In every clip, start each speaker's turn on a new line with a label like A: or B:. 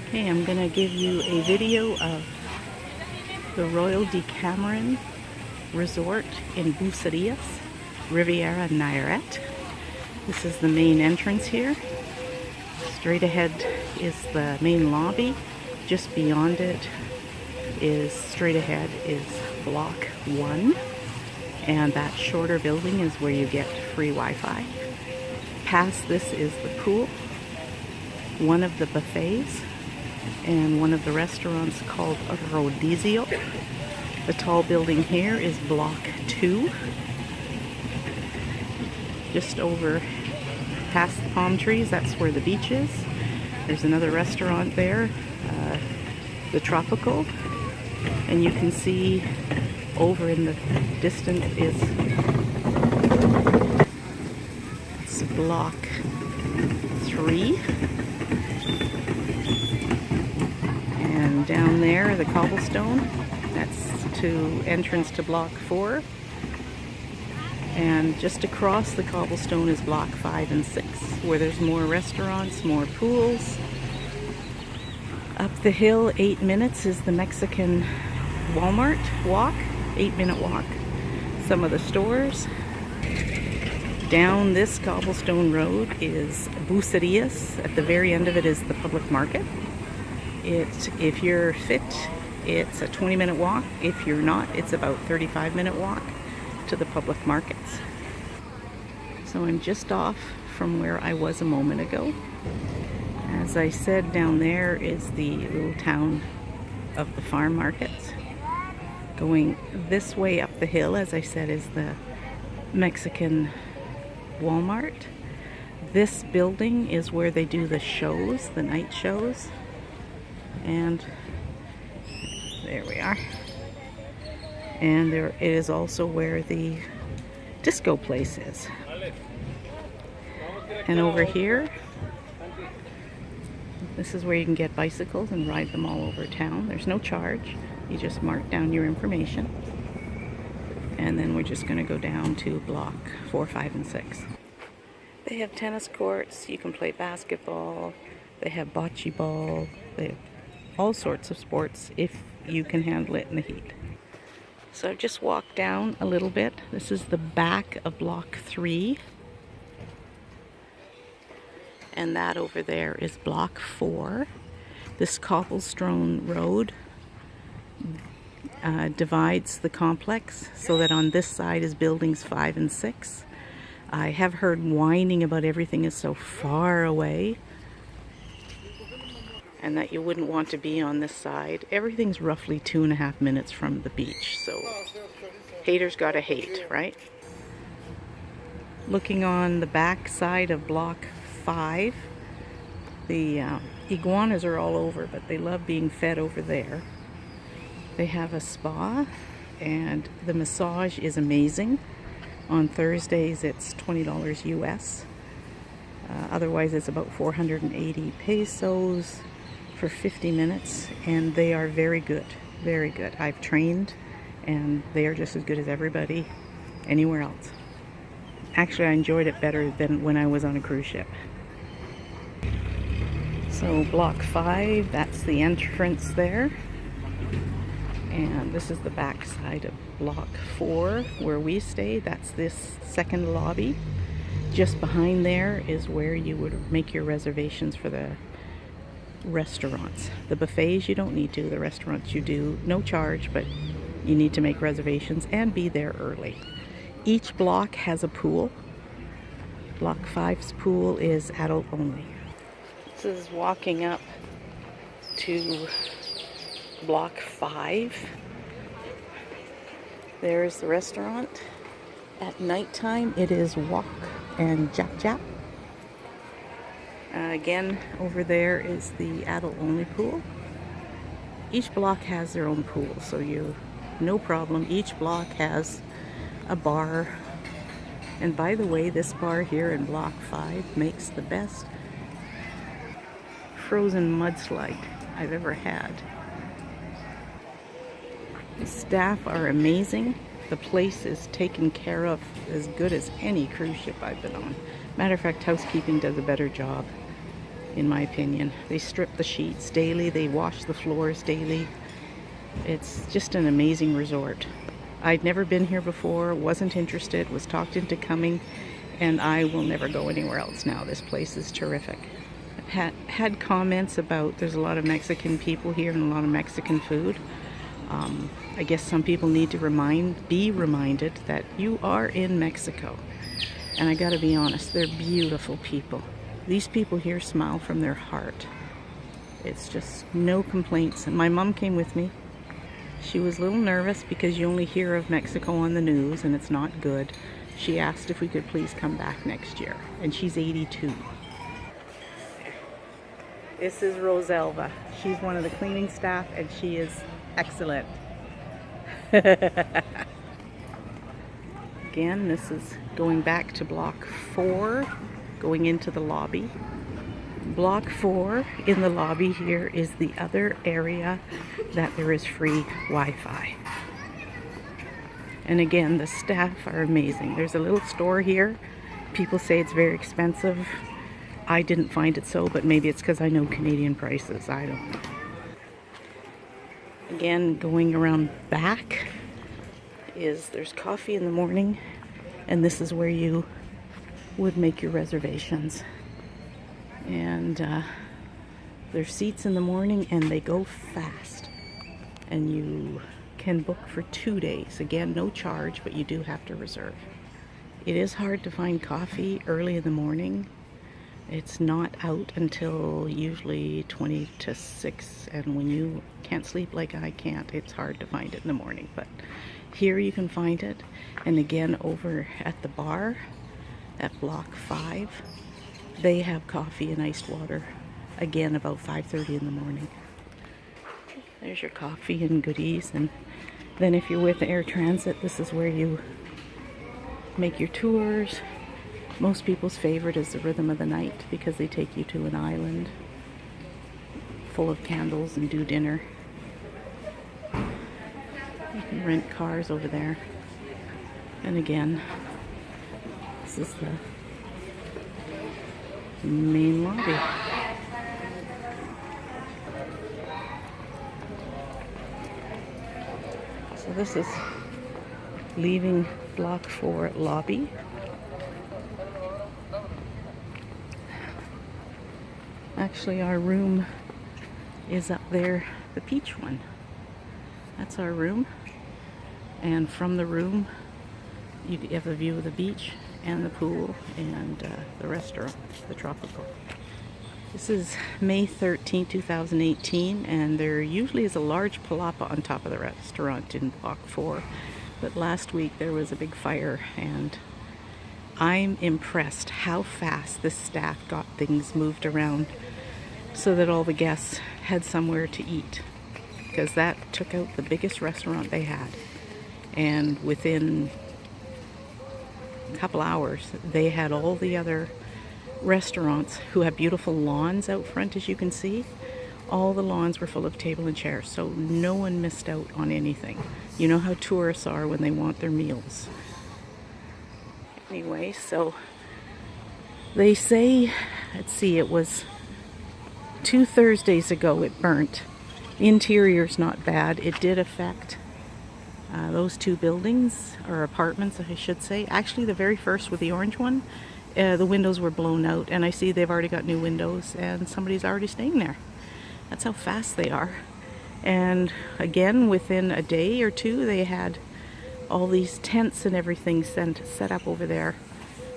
A: Okay, I'm going to give you a video of the Royal DeCameron Resort in Bucerias, Riviera Nayarit. This is the main entrance here. Straight ahead is the main lobby. Just beyond it is, straight ahead is Block 1. And that shorter building is where you get free Wi-Fi. Past this is the pool, one of the buffets, and one of the restaurants called Rodizio. The tall building here is Block 2. Just over past the palm trees, that's where the beach is. There's another restaurant there, the Tropical. And you can see over in the distance is Block 3. And down there, the cobblestone, that's to entrance to Block 4. And just across the cobblestone is Block 5 and 6, where there's more restaurants, more pools. Up the hill, 8 minutes, is the Mexican Walmart walk, 8-minute walk. Some of the stores. Down this cobblestone road is Bucerias. At the very end of it is the public market. If you're fit, it's a 20-minute walk. If you're not, it's about 35-minute walk to the public markets. So I'm just off from where I was a moment ago. As I said, down there is the little town of the farm markets. Going this way up the hill, as I said, is the Mexican Walmart. This building is where they do the shows, the night shows. And there we are. And there is also where the disco place is. And over here, this is where you can get bicycles and ride them all over town. There's no charge. You just mark down your information. And then we're just going to go down to Block 4, 5, and 6. They have tennis courts. You can play basketball. They have bocce ball. They have all sorts of sports if you can handle it in the heat. So I've just walked down a little bit. This is the back of Block 3. And that over there is Block 4. This cobblestone road divides the complex so that on this side is buildings 5 and 6. I have heard whining about everything is so far away and that you wouldn't want to be on this side. Everything's roughly 2.5 minutes from the beach, so haters gotta hate, right? Looking on the back side of Block 5, the iguanas are all over, but they love being fed over there. They have a spa, and the massage is amazing. On Thursdays, it's $20 US. Otherwise, it's about 480 pesos for 50 minutes, and they are very good, very good. I've trained, and they are just as good as everybody anywhere else. Actually, I enjoyed it better than when I was on a cruise ship. So Block 5, that's the entrance there. And this is the back side of Block 4 where we stay. That's this second lobby. Just behind there is where you would make your reservations for the restaurants. The buffets you don't need to, the restaurants you do, no charge, but you need to make reservations and be there early. Each block has a pool. Block 5's pool is adult only. This is walking up to Block 5. There's the restaurant. At nighttime it is Wok and Jap Jap. Again, over there is the adult only pool. Each block has their own pool, so no problem. Each block has a bar. And by the way, this bar here in Block 5 makes the best frozen mudslide I've ever had. The staff are amazing. The place is taken care of as good as any cruise ship I've been on. Matter of fact, housekeeping does a better job. in my opinion. They strip the sheets daily, they wash the floors daily. It's just an amazing resort. I'd never been here before, wasn't interested, was talked into coming, and I will never go anywhere else now. This place is terrific. I've had comments about there's a lot of Mexican people here and a lot of Mexican food. I guess some people need to be reminded that you are in Mexico. And I gotta be honest, they're beautiful people. These people here smile from their heart. It's just no complaints. And my mom came with me. She was a little nervous because you only hear of Mexico on the news and it's not good. She asked if we could please come back next year. And she's 82. This is Roselva. She's one of the cleaning staff and she is excellent. Again, this is going back to block 4, going into the lobby. Block 4 in the lobby here is the other area that there is free Wi-Fi. And again, the staff are amazing. There's a little store here. People say it's very expensive. I didn't find it so, but maybe it's because I know Canadian prices. I don't know. Again, going around back there's coffee in the morning, and this is where you would make your reservations. And there's seats in the morning and they go fast. And you can book for 2 days. Again, no charge, but you do have to reserve. It is hard to find coffee early in the morning. It's not out until usually 20 to 6, and when you can't sleep like I can't, it's hard to find it in the morning. But here you can find it. And again, over at the bar at block 5, they have coffee and iced water, again about 5:30 in the morning. There's your coffee and goodies. And then if you're with Air Transit, this is where you make your tours. Most people's favorite is the Rhythm of the Night because they take you to an island full of candles and do dinner. You can rent cars over there. And again, this is the main lobby. So this is leaving block 4 lobby. Actually, our room is up there, the peach one. That's our room. And from the room, you have a view of the beach and the pool and the restaurant, the Tropical. This is May 13, 2018, and there usually is a large palapa on top of the restaurant in block 4. But last week there was a big fire, and I'm impressed how fast this staff got things moved around so that all the guests had somewhere to eat, because that took out the biggest restaurant they had. And within a couple hours, they had all the other restaurants who have beautiful lawns out front, as you can see. All the lawns were full of table and chairs, so no one missed out on anything. You know how tourists are when they want their meals. Anyway, so they say, let's see, it was 2 Thursdays ago it burnt. The interior's not bad. It did affect those 2 buildings, or apartments I should say. Actually, the very first with the orange one, the windows were blown out, and I see they've already got new windows and somebody's already staying there. That's how fast they are. And again, within a day or 2, they had all these tents and everything set up over there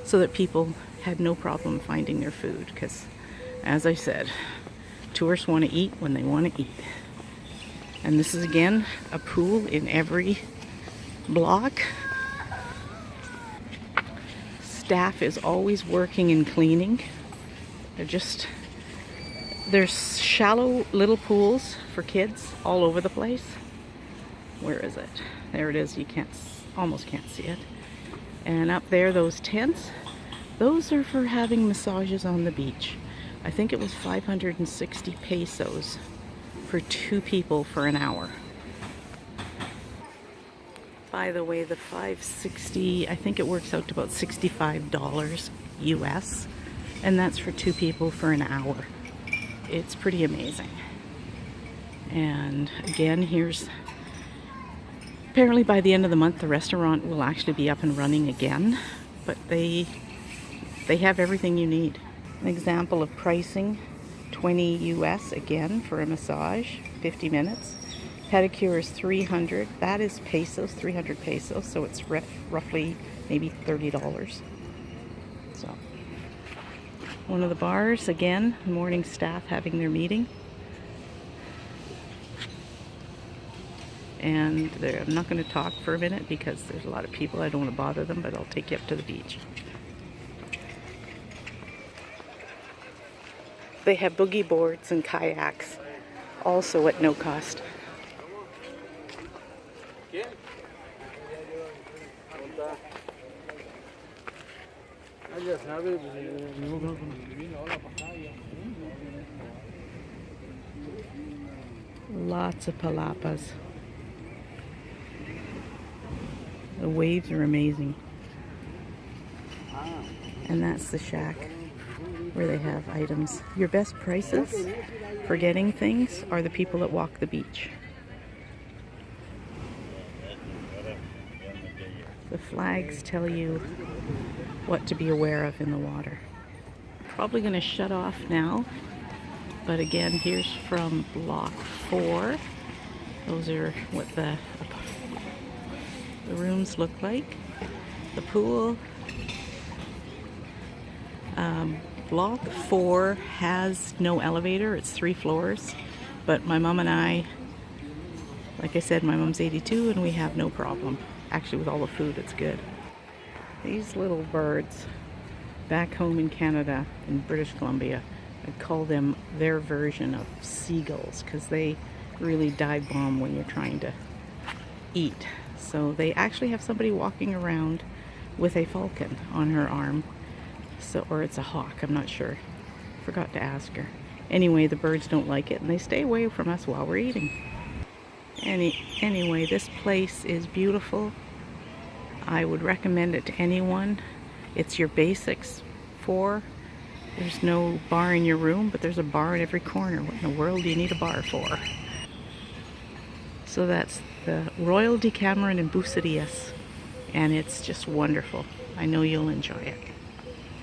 A: so that people had no problem finding their food, because, as I said, tourists want to eat when they want to eat. And this is again a pool in every block. Staff is always working and cleaning. There's shallow little pools for kids all over the place. Where is it? There it is. You almost can't see it. And up there, those tents, those are for having massages on the beach. I think it was 560 pesos for 2 people for an hour. By the way, the 560, I think it works out to about $65 US, and that's for 2 people for an hour. it's pretty amazing. And again, here's, apparently by the end of the month the restaurant will actually be up and running again, but they have everything you need. An example of pricing, 20 US again for a massage, 50 minutes. Pedicure is 300, that is pesos, 300 pesos, so it's roughly maybe $30. So, one of the bars, again, morning staff having their meeting. And I'm not going to talk for a minute because there's a lot of people, I don't want to bother them, but I'll take you up to the beach. They have boogie boards and kayaks, also at no cost. Lots of palapas. The waves are amazing. And that's the shack where they have items. Your best prices for getting things are the people that walk the beach. The flags tell you what to be aware of in the water. Probably going to shut off now, but again, here's from block 4. Those are what the rooms look like. The pool. Block 4 has no elevator. It's 3 floors, but my mom and I, like I said, my mom's 82 and we have no problem. Actually, with all the food, it's good. These little birds, back home in Canada, in British Columbia, I'd call them their version of seagulls because they really dive bomb when you're trying to eat. So they actually have somebody walking around with a falcon on her arm. So, or it's a hawk, I'm not sure. Forgot to ask her. Anyway, the birds don't like it and they stay away from us while we're eating. Anyway, this place is beautiful. I would recommend it to anyone. It's your basics for. There's no bar in your room, but there's a bar in every corner. What in the world do you need a bar for? So that's the Royal DeCameron in Bucerias, and it's just wonderful. I know you'll enjoy it.